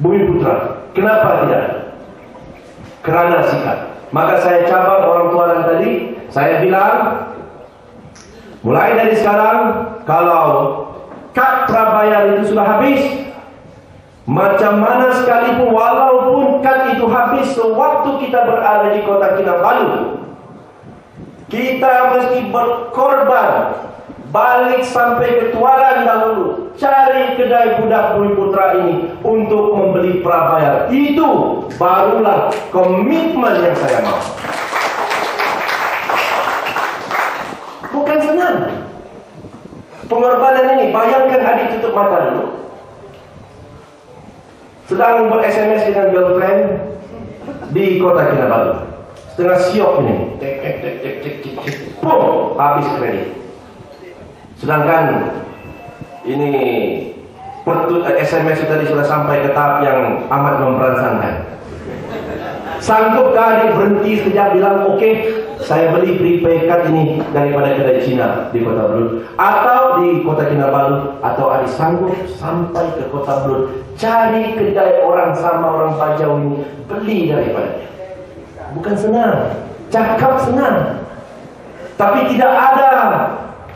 Bumi Putra. Kenapa tidak? Kerana sikap. Maka saya cabar orang tua tadi, saya bilang, mulai dari sekarang, kalau kad prabayar itu sudah habis, macam mana sekalipun, walaupun kad itu habis sewaktu kita berada di Kota Kinabalu, kita mesti berkorban, balik sampai ke Tuaran dahulu, cari kedai budak Bumi Putra ini untuk membeli prabayar. Itu barulah komitmen yang saya mau. Bukan senang pengorbanan ini. Bayangkan adik tutup mata dulu, sedang ber-SMS dengan girlfriend di Kota Kinabalu, setengah siok ini, pum, habis kredit. Sedangkan ini SMS tadi sudah sampai ke tahap yang amat memperasankan. Sanggupkah adik berhenti sekejap bilang, oke, saya beli prepaid card ini daripada kedai Cina di Kota Belud atau di Kota Kinabalu, atau adik sanggup sampai ke Kota Belud, cari kedai orang sama orang Bajau ini, beli daripada dia. Bukan senang, cakap senang, tapi tidak ada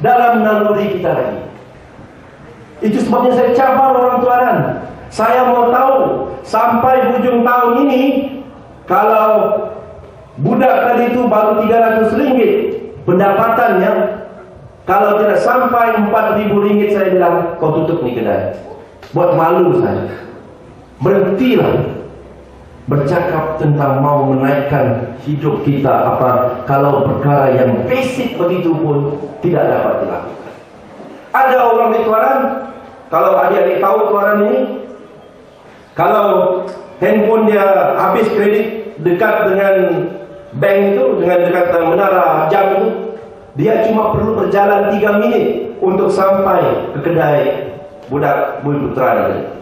dalam naluri kita lagi. Itu sebabnya saya cabar orang Tuaran. Saya mau tahu sampai hujung tahun ini, kalau budak tadi itu baru 300 ringgit pendapatannya, kalau tidak sampai 4.000 ringgit, saya bilang, kau tutup nih kedai. Buat malu saya. Berhentilah bercakap tentang mau menaikkan hidup kita apa, kalau perkara yang basic begitu pun tidak dapat dilakukan. Ada orang di Tuaran, kalau adik-adik tahu Tuaran ini, kalau handphone dia habis kredit dekat dengan bank itu, dengan dekat menara jam itu, dia cuma perlu berjalan 3 minit untuk sampai ke kedai budak Bumi Putra ini.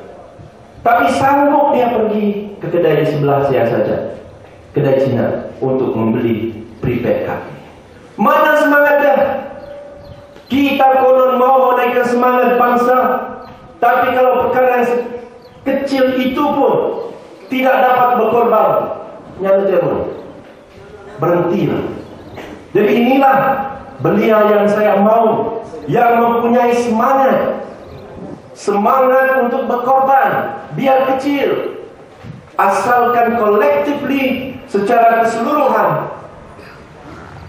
Tapi sanggup dia pergi ke kedai di sebelah saya saja, kedai Cina, untuk membeli prepaid card. Mana semangatnya? Kita konon mau menaikkan semangat bangsa, tapi kalau perkara yang kecil itu pun tidak dapat berkorban, nyata terus. Berhentilah. Jadi inilah belia yang saya mau, yang mempunyai semangat untuk berkorban, biar kecil, asalkan collectively, secara keseluruhan,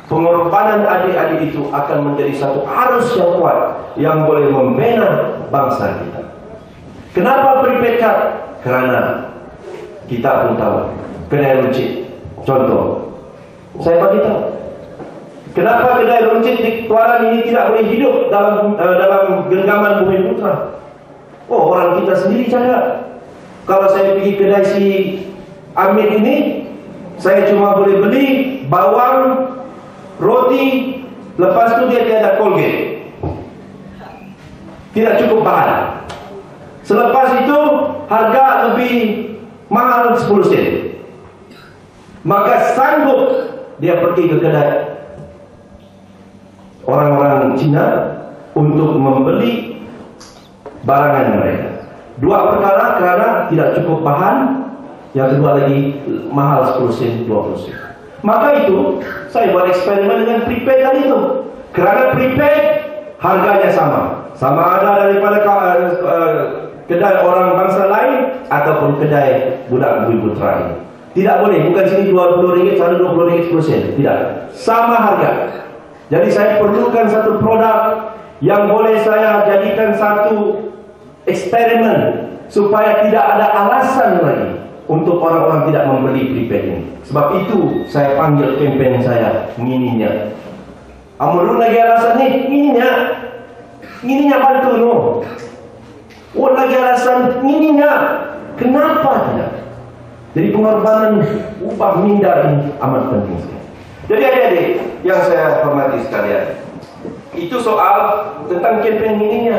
pengorbanan adik-adik itu akan menjadi satu arus yang kuat yang boleh membina bangsa kita. Kenapa prepaid card? Kerana kita pun tahu kedai runcit, contoh, saya bagi tahu, kenapa kedai runcit di Tuaran ini tidak boleh hidup dalam genggaman Bumi Putra? Oh, orang kita sendiri jaga. Kalau saya pergi kedai si Amir ini, saya cuma boleh beli bawang, roti, lepas tu dia tiada Colgate, tidak cukup bahan. Selepas itu harga lebih mahal 10 sen. Maka sanggup dia pergi ke kedai orang-orang Cina untuk membeli barangan mereka. Dua perkara, kerana tidak cukup bahan, yang kedua lagi mahal 10 sen, 20 sen. Maka itu saya buat eksperimen dengan prepaid tadi itu. Kerana prepaid harganya sama ada daripada kedai orang bangsa lain ataupun kedai budak Bumi Putra ini. Tidak boleh, bukan sini 20 ringgit, sana 20 ringgit 10 sen. Tidak, sama harga. Jadi saya perlukan satu produk yang boleh saya jadikan satu eksperimen, supaya tidak ada alasan lagi untuk orang-orang tidak membeli prepaid ini. Sebab itu saya panggil campaign saya ngininya. Amulun lagi alasan ni ngininya bantu no. Oh lagi alasan ngininya. Kenapa tidak? Jadi pengorbanan upah minda ini amat penting sekali. Jadi adik-adik yang saya hormati sekalian, itu soal tentang campaign ngininya.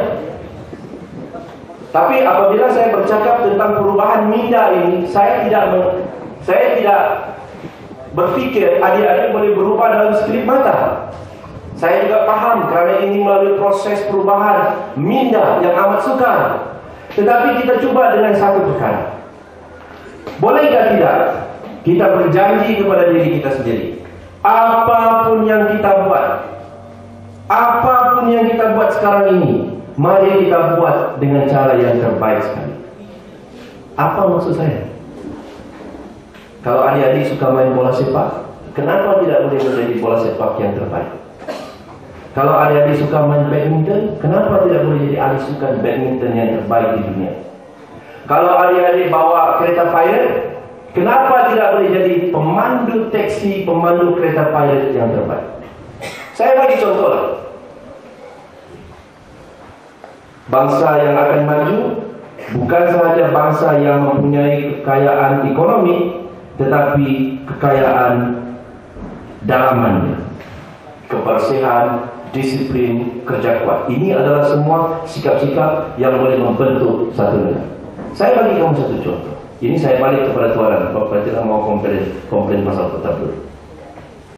Tapi apabila saya bercakap tentang perubahan minda ini, saya tidak berfikir adik-adik boleh berubah dalam sekelip mata. Saya juga paham kerana ini melalui proses perubahan minda yang amat sukar. Tetapi kita cuba dengan satu perkara. Bolehkah tidak kita berjanji kepada diri kita sendiri, apapun yang kita buat sekarang ini, mari kita buat dengan cara yang terbaik sekali. Apa maksud saya? Kalau adik-adik suka main bola sepak, kenapa tidak boleh menjadi bola sepak yang terbaik? Kalau adik-adik suka main badminton, kenapa tidak boleh jadi ahli sukan badminton yang terbaik di dunia? Kalau adik-adik bawa kereta pilot, kenapa tidak boleh jadi pemandu taksi, pemandu kereta pilot yang terbaik? Saya bagi contoh lah. Bangsa yang akan maju bukan sahaja bangsa yang mempunyai kekayaan ekonomi, tetapi kekayaan dalamannya, kebersihan, disiplin, kerja kuat. Ini adalah semua sikap-sikap yang boleh membentuk satu negara. Saya bagi kamu satu contoh. Ini saya balik kepada Tuhan. Bapak tidak mau komplain pasal Kota Blue.